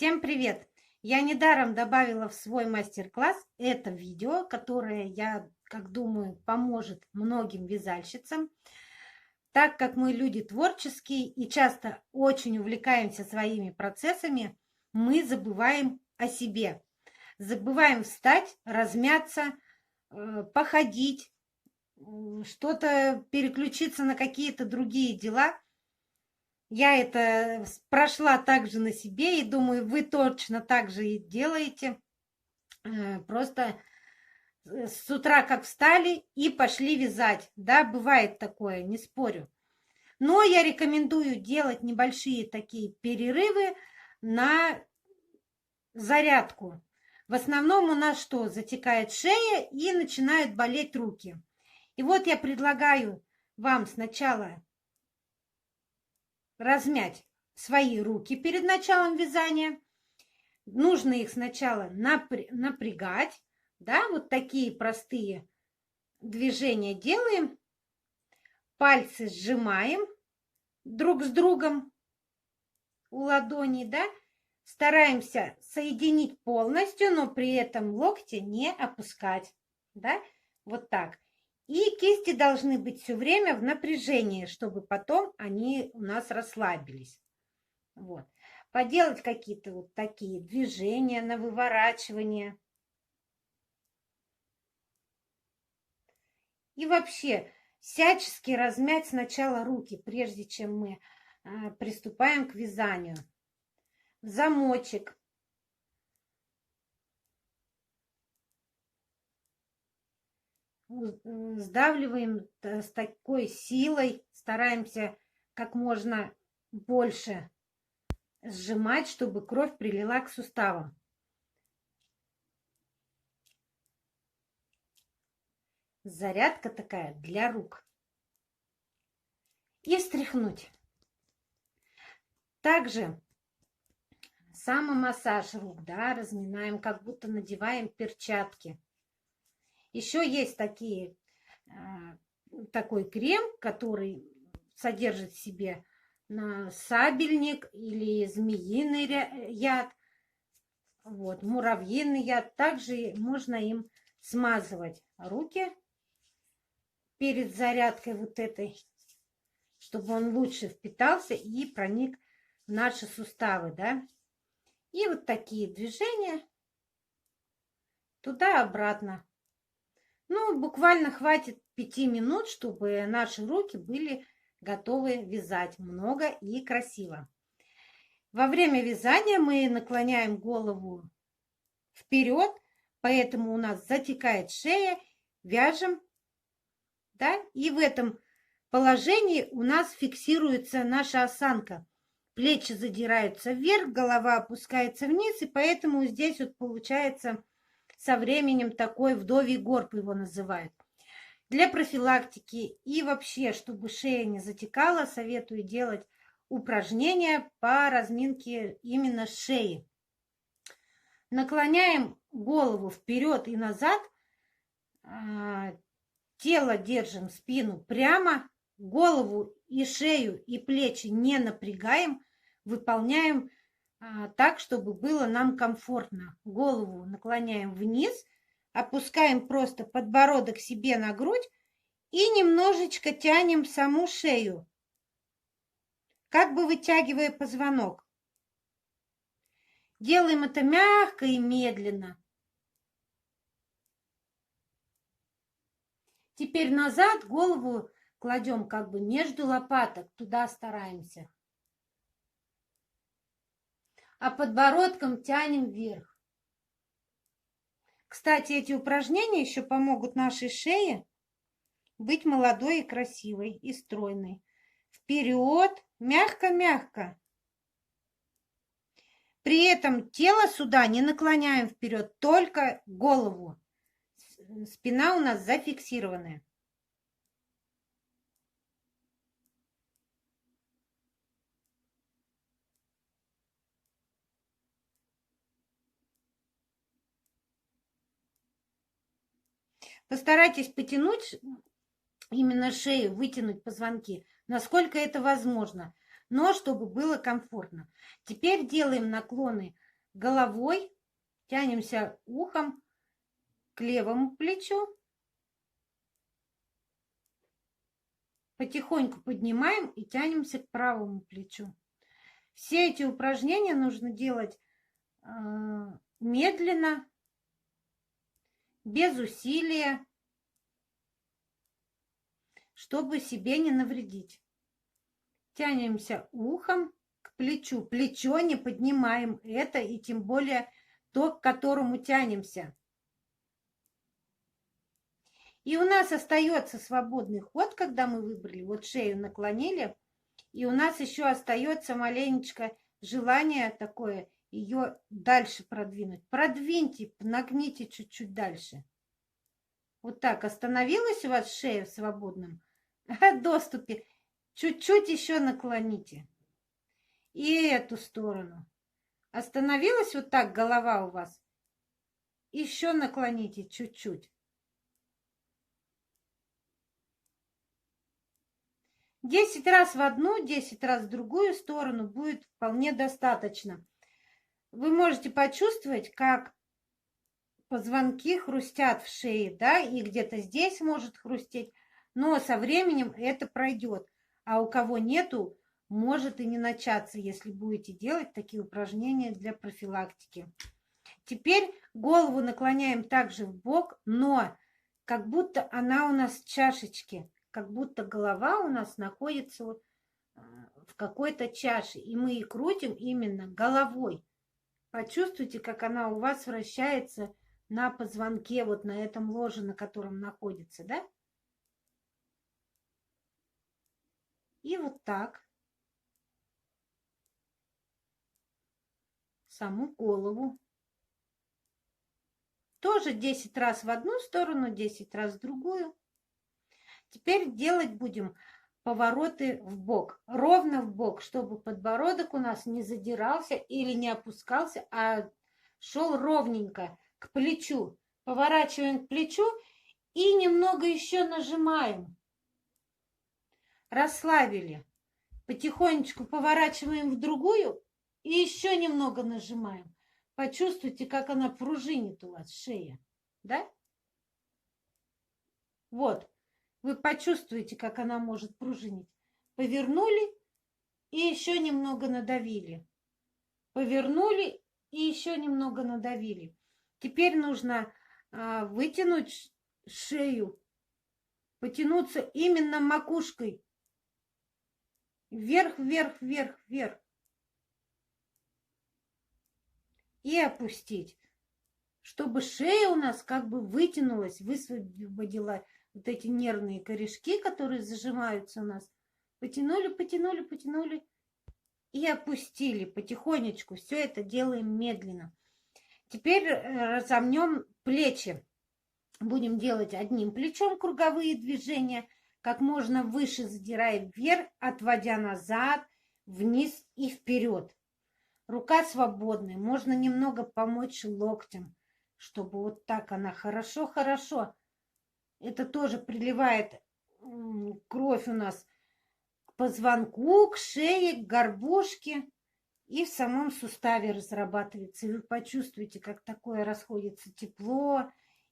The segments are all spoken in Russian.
Всем привет! Я недаром добавила в свой мастер-класс это видео, которое, я как думаю, поможет многим вязальщицам. Так как мы люди творческие и часто очень увлекаемся своими процессами, мы забываем о себе. Забываем встать, размяться, походить, что-то переключиться на какие-то другие дела. Я это прошла также на себе и думаю, вы точно так же и делаете. Просто с утра как встали и пошли вязать. Да, бывает такое, не спорю. Но я рекомендую делать небольшие такие перерывы на зарядку. В основном у нас что? Затекает шея и начинают болеть руки. И вот я предлагаю вам сначала размять свои руки перед началом вязания. Нужно их сначала напрягать. Да, вот такие простые движения делаем. Пальцы сжимаем друг с другом у ладони, да. Стараемся соединить полностью, но при этом локти не опускать, да, вот так. И кисти должны быть все время в напряжении, чтобы потом они у нас расслабились. Вот. Поделать какие-то вот такие движения на выворачивание. И вообще всячески размять сначала руки, прежде чем мы приступаем к вязанию. В замочек. Сдавливаем с такой силой, стараемся как можно больше сжимать, чтобы кровь прилила к суставам. Зарядка такая для рук. И встряхнуть. Также самомассаж рук, да, разминаем, как будто надеваем перчатки. Еще есть такой крем, который содержит в себе сабельник или змеиный яд, вот, муравьиный яд. Также можно им смазывать руки перед зарядкой вот этой, чтобы он лучше впитался и проник в наши суставы, да. И вот такие движения туда-обратно. Ну, буквально хватит 5 минут, чтобы наши руки были готовы вязать много и красиво. Во время вязания мы наклоняем голову вперед, поэтому у нас затекает шея, вяжем, да, и в этом положении у нас фиксируется наша осанка. Плечи задираются вверх, голова опускается вниз, и поэтому здесь вот получается со временем такой вдовий горб его называют. Для профилактики и вообще, чтобы шея не затекала, советую делать упражнения по разминке именно шеи. Наклоняем голову вперед и назад, тело держим, спину прямо, голову и шею и плечи не напрягаем, выполняем так, чтобы было нам комфортно. Голову наклоняем вниз, опускаем просто подбородок себе на грудь и немножечко тянем саму шею, как бы вытягивая позвонок. Делаем это мягко и медленно. Теперь назад голову кладем как бы между лопаток, туда стараемся. А подбородком тянем вверх. Кстати, эти упражнения еще помогут нашей шее быть молодой и красивой, и стройной. Вперед, мягко-мягко. При этом тело сюда не наклоняем вперед, только голову. Спина у нас зафиксированная. Постарайтесь потянуть именно шею, вытянуть позвонки, насколько это возможно, но чтобы было комфортно. Теперь делаем наклоны головой, тянемся ухом к левому плечу. Потихоньку поднимаем и тянемся к правому плечу. Все эти упражнения нужно делать медленно, без усилия, чтобы себе не навредить. Тянемся ухом к плечу. Плечо не поднимаем. Это и тем более то, к которому тянемся. И у нас остается свободный ход, когда мы выбрали, вот шею наклонили, и у нас еще остается маленечко желание такое, ее дальше продвинуть. Продвиньте, нагните чуть-чуть дальше. Вот так, остановилась у вас шея в свободном доступе, чуть-чуть еще наклоните. И эту сторону. Остановилась вот так голова у вас, еще наклоните чуть-чуть. 10 раз в одну, 10 раз в другую сторону будет вполне достаточно. Вы можете почувствовать, как позвонки хрустят в шее, да, и где-то здесь может хрустеть, но со временем это пройдет. А у кого нету, может и не начаться, если будете делать такие упражнения для профилактики. Теперь голову наклоняем также в бок, но как будто она у нас в чашечке. Как будто голова у нас находится в какой-то чаше, и мы и крутим именно головой. Почувствуйте, как она у вас вращается на позвонке, вот на этом ложе, на котором находится, да? И вот так. Саму голову. Тоже 10 раз в одну сторону, 10 раз в другую. Теперь делать будем повороты в бок, ровно в бок, чтобы подбородок у нас не задирался или не опускался, а шел ровненько к плечу. Поворачиваем к плечу и немного еще нажимаем. Расслабили. Потихонечку поворачиваем в другую и еще немного нажимаем. Почувствуйте, как она пружинит у вас, шея. Да? Вот. Вы почувствуете, как она может пружинить. Повернули и еще немного надавили. Повернули и еще немного надавили. Теперь нужно вытянуть шею, потянуться именно макушкой. Вверх, вверх, вверх, вверх. И опустить. Чтобы шея у нас как бы вытянулась, высвободила вот эти нервные корешки, которые зажимаются у нас. Потянули, потянули, потянули и опустили потихонечку. Все это делаем медленно. Теперь разомнем плечи. Будем делать одним плечом круговые движения, как можно выше задирая вверх, отводя назад, вниз и вперед. Рука свободная, можно немного помочь локтем, чтобы вот так она хорошо-хорошо. Это тоже приливает кровь у нас к позвонку, к шее, к горбушке и в самом суставе разрабатывается. И вы почувствуете, как такое расходится тепло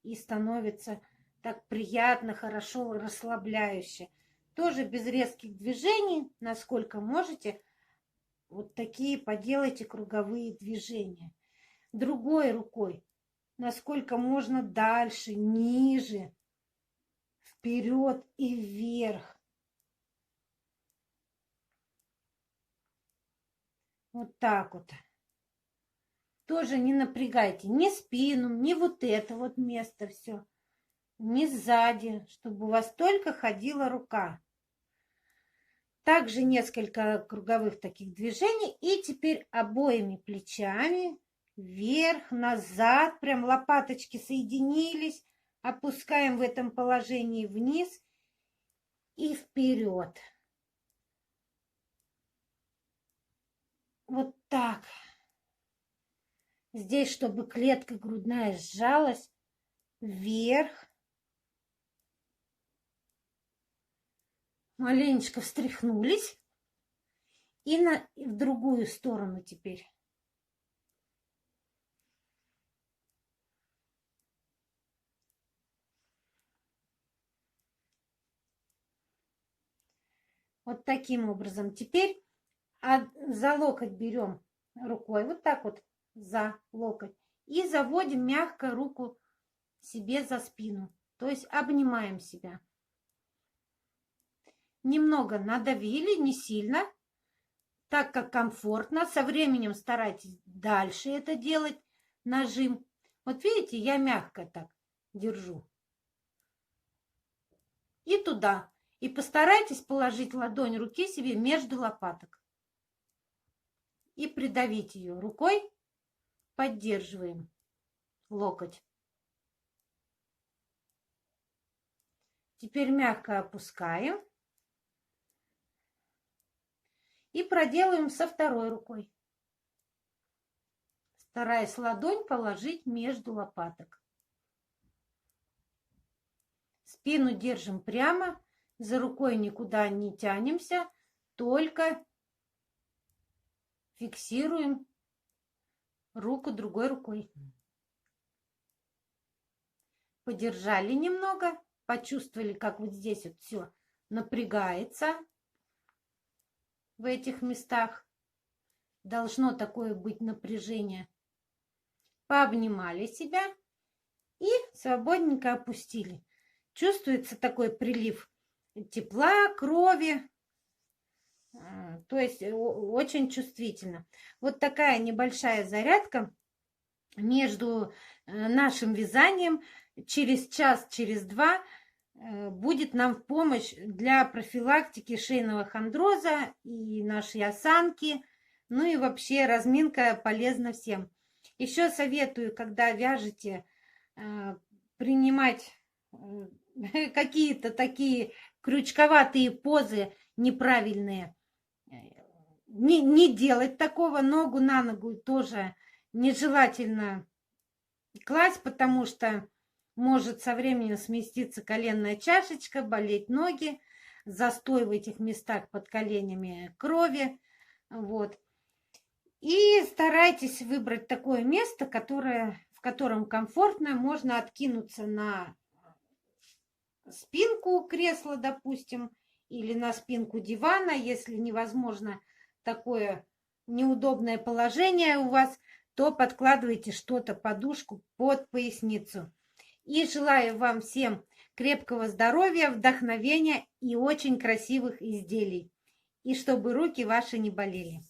и становится так приятно, хорошо, расслабляюще. Тоже без резких движений, насколько можете, вот такие поделайте круговые движения. Другой рукой, насколько можно дальше, ниже, вперед и вверх. Вот так вот. Тоже не напрягайте ни спину, ни вот это вот место все, ни сзади, чтобы у вас только ходила рука. Также несколько круговых таких движений. И теперь обоими плечами вверх, назад, прям лопаточки соединились. Опускаем в этом положении вниз и вперед. Вот так. Здесь, чтобы клетка грудная сжалась, вверх. Маленечко встряхнулись. И в другую сторону теперь. Вот таким образом. Теперь за локоть берем рукой, вот так вот за локоть. И заводим мягко руку себе за спину. То есть обнимаем себя. Немного надавили, не сильно, так как комфортно. Со временем старайтесь дальше это делать, нажим. Вот видите, я мягко так держу. И туда. И постарайтесь положить ладонь руки себе между лопаток. И придавить ее рукой. Поддерживаем локоть. Теперь мягко опускаем. И проделаем со второй рукой. Стараясь ладонь положить между лопаток. Спину держим прямо. За рукой никуда не тянемся. Только фиксируем руку другой рукой. Подержали немного. Почувствовали, как вот здесь вот все напрягается. В этих местах должно такое быть напряжение. Пообнимали себя и свободненько опустили. Чувствуется такой прилив тепла, крови. То есть очень чувствительно. Вот такая небольшая зарядка между нашим вязанием через час, через два будет нам в помощь для профилактики шейного хондроза и нашей осанки. Ну и вообще разминка полезна всем. Еще советую, когда вяжете, принимать какие-то такие крючковатые позы неправильные. Не делать такого. Ногу на ногу тоже нежелательно класть, потому что может со временем сместиться коленная чашечка, болеть ноги, застой в этих местах под коленями крови. Вот. И старайтесь выбрать такое место, в котором комфортно. Можно откинуться на спинку кресла, допустим, или на спинку дивана, если невозможно такое неудобное положение у вас, то подкладывайте что-то, подушку под поясницу. И желаю вам всем крепкого здоровья, вдохновения и очень красивых изделий. И чтобы руки ваши не болели.